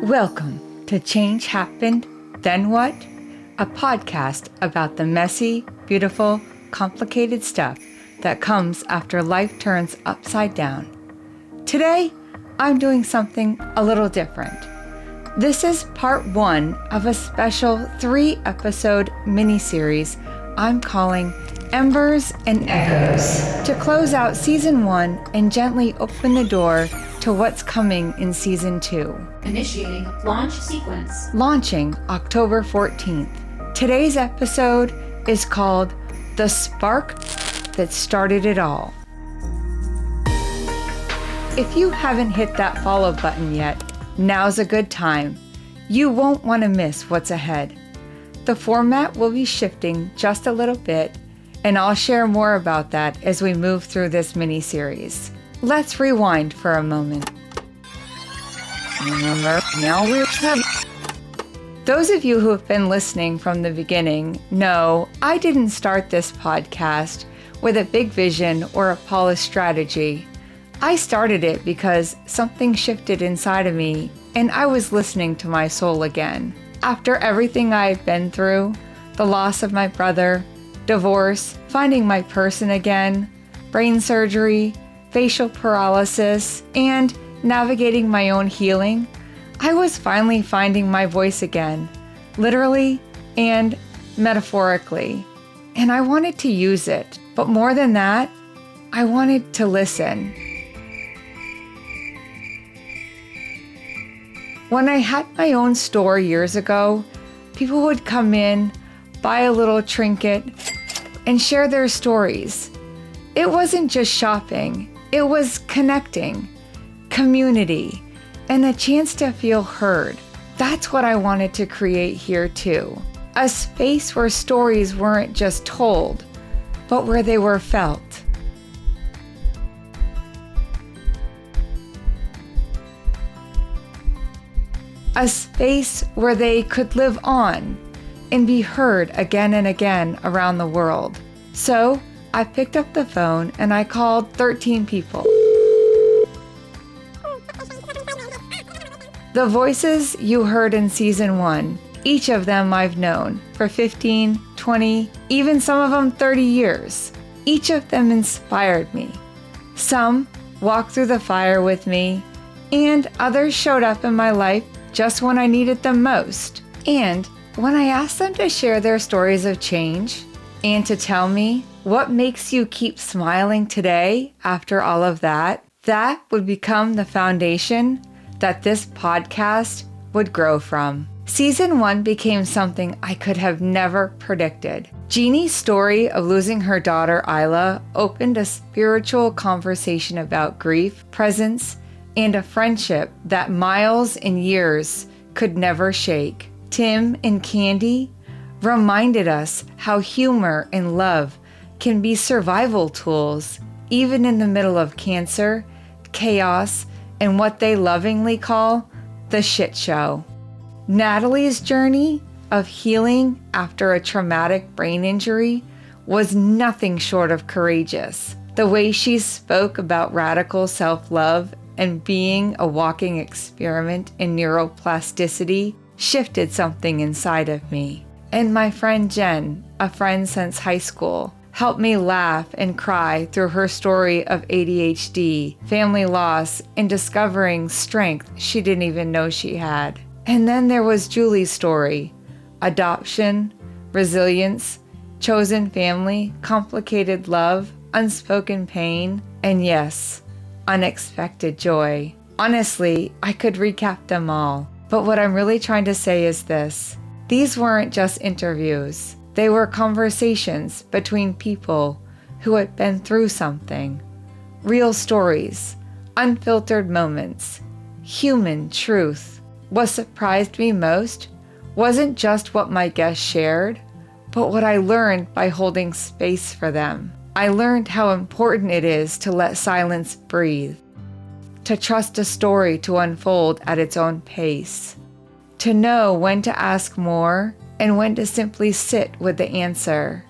Welcome to Change Happened, Then What? A podcast about the messy, beautiful, complicated stuff that comes after life turns upside down. Today, I'm doing something a little different. This is part 1 of a special 3-episode mini-series I'm calling Embers and Echoes, to close out Season 1 and gently open the door to what's coming in Season 2. Initiating launch sequence. Launching October 14th. Today's episode is called The Spark That Started It All. If you haven't hit that follow button yet, now's a good time. You won't want to miss what's ahead. The format will be shifting just a little bit, and I'll share more about that as we move through this mini-series. Let's rewind for a moment. Those of you who have been listening from the beginning know I didn't start this podcast with a big vision or a polished strategy. I started it because something shifted inside of me and I was listening to my soul again. After everything I had been through, the loss of my brother, divorce, finding my person again, brain surgery, facial paralysis, and navigating my own healing, I was finally finding my voice again, literally and metaphorically. And I wanted to use it. But more than that, I wanted to listen. When I had my own store years ago, people would come in, buy a little trinket, and share their stories. It wasn't just shopping, it was connecting, community, and a chance to feel heard. That's what I wanted to create here too. A space where stories weren't just told, but where they were felt. A space where they could live on and be heard again and again around the world. So I picked up the phone and I called 13 people. The voices you heard in Season 1, each of them I've known for 15, 20, even some of them 30 years. Each of them inspired me. Some walked through the fire with me, and others showed up in my life just when I needed them most. And when I asked them to share their stories of change and to tell me what makes you keep smiling today after all of that, that would become the foundation that this podcast would grow from. Season 1 became something I could have never predicted. Jeannie's story of losing her daughter Isla opened a spiritual conversation about grief, presence, and a friendship that miles and years could never shake. Tim and Candy reminded us how humor and love can be survival tools, even in the middle of cancer, chaos, and what they lovingly call the shit show. Natalie's journey of healing after a traumatic brain injury was nothing short of courageous. The way she spoke about radical self-love and being a walking experiment in neuroplasticity shifted something inside of me. And my friend Jen, a friend since high school, helped me laugh and cry through her story of ADHD, family loss, and discovering strength she didn't even know she had. And then there was Julie's story: adoption, resilience, chosen family, complicated love, unspoken pain, and yes, unexpected joy. Honestly, I could recap them all, but what I'm really trying to say is this: these weren't just interviews. They were conversations between people who had been through something. Real stories, unfiltered moments, human truth. What surprised me most wasn't just what my guests shared, but what I learned by holding space for them. I learned how important it is to let silence breathe, to trust a story to unfold at its own pace, to know when to ask more and when to simply sit with the answer.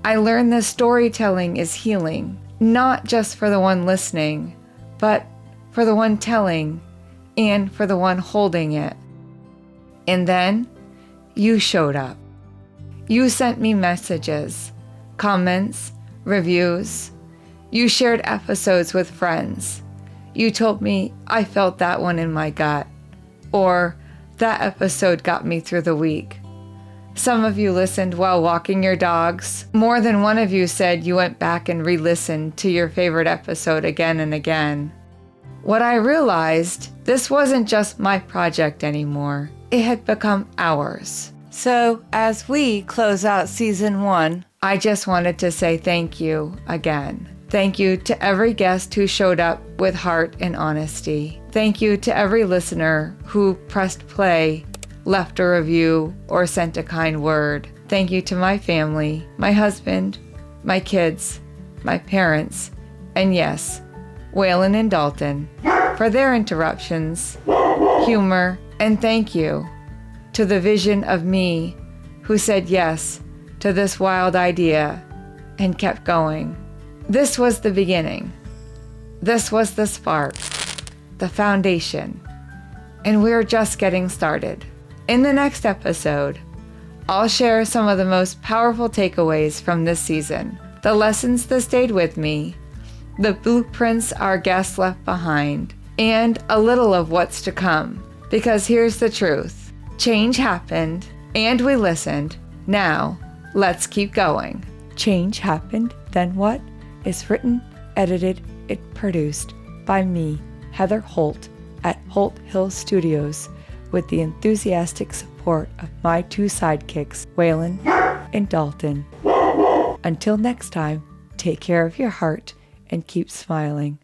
I learned that storytelling is healing, not just for the one listening, but for the one telling and for the one holding it. And then you showed up. You sent me messages, comments, reviews. You shared episodes with friends. You told me I felt that one in my gut, or that episode got me through the week. Some of you listened while walking your dogs. More than one of you said you went back and re-listened to your favorite episode again and again. What I realized, this wasn't just my project anymore. It had become ours. So as we close out season 1, I just wanted to say thank you again. Thank you to every guest who showed up with heart and honesty. Thank you to every listener who pressed play, left a review, or sent a kind word. Thank you to my family, my husband, my kids, my parents, and yes, Waylon and Dalton, for their interruptions, humor, and thank you to the vision of me who said yes to this wild idea and kept going. This was the beginning. This was the spark, the foundation, and we're just getting started. In the next episode, I'll share some of the most powerful takeaways from this season, the lessons that stayed with me, the blueprints our guests left behind, and a little of what's to come. Because here's the truth. Change happened, and we listened. Now, let's keep going. Change Happened, Then What? Is written, edited, and produced by me, Heather Holt, at Holt Hill Studios, with the enthusiastic support of my 2 sidekicks, Waylon and Dalton. Until next time, take care of your heart and keep smiling.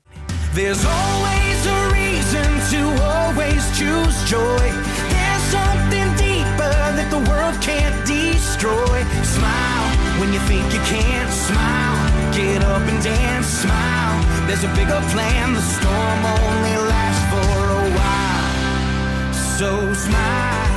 There's always a reason to always choose joy. There's something deeper that the world can't destroy. Smile when you think you can't. Smile, get up and dance. Smile, there's a bigger plan. The storm only lasts for a while. So smile.